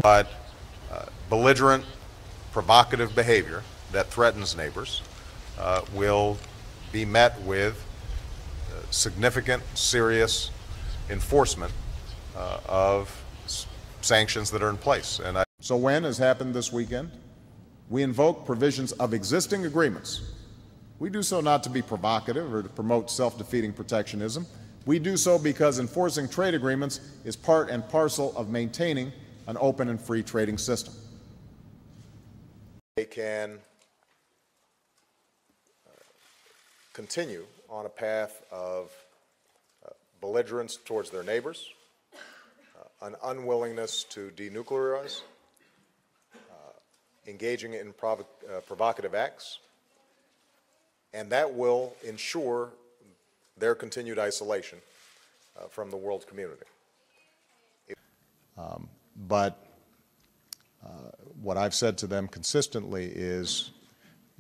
But belligerent, provocative behavior that threatens neighbors will be met with significant, serious enforcement of sanctions that are in place. So when, as happened this weekend, we invoke provisions of existing agreements, we do so not to be provocative or to promote self-defeating protectionism. We do so because enforcing trade agreements is part and parcel of maintaining an open and free trading system. They can continue on a path of belligerence towards their neighbors, an unwillingness to denuclearize, engaging in provocative acts, and that will ensure their continued isolation from the world community. But what I've said to them consistently is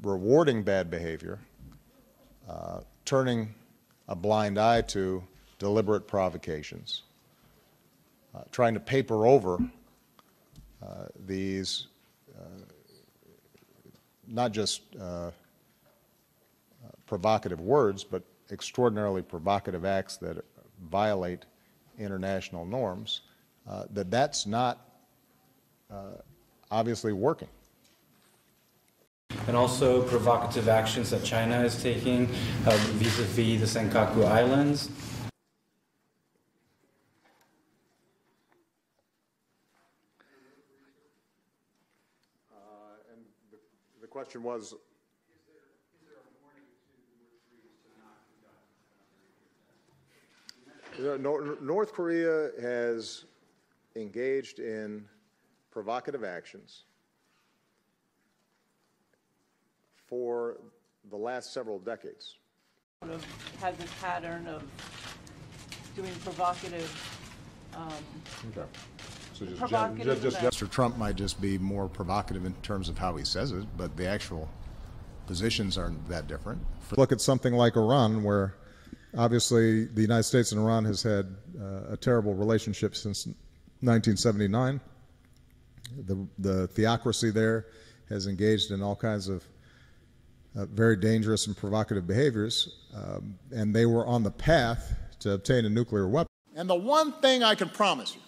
rewarding bad behavior, turning a blind eye to deliberate provocations, trying to paper over these not just provocative words, but extraordinarily provocative acts that violate international norms, that's not obviously working. And also provocative actions that China is taking vis-a-vis the Senkaku Islands. And the question was, North Korea has engaged in provocative actions for the last several decades. Had this pattern of doing provocative. Okay. So Mr. Trump might just be more provocative in terms of how he says it, but the actual positions aren't that different. Look at something like Iran, where obviously the United States and Iran has had a terrible relationship since 1979. The theocracy there has engaged in all kinds of very dangerous and provocative behaviors, and they were on the path to obtain a nuclear weapon. And the one thing I can promise you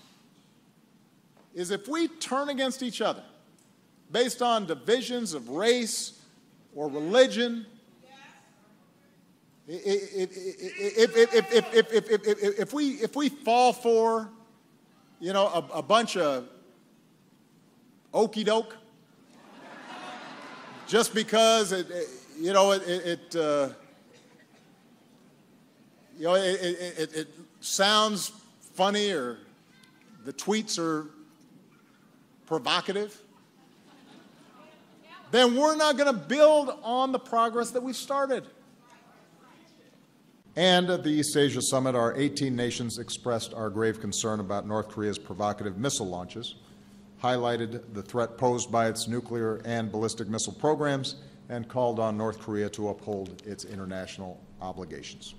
is if we turn against each other based on divisions of race or religion, if we fall for, you know, a bunch of okey doke, just because it sounds funny or the tweets are provocative, then we're not going to build on the progress that we've started. And at the East Asia Summit, our 18 nations expressed our grave concern about North Korea's provocative missile launches, highlighted the threat posed by its nuclear and ballistic missile programs, and called on North Korea to uphold its international obligations.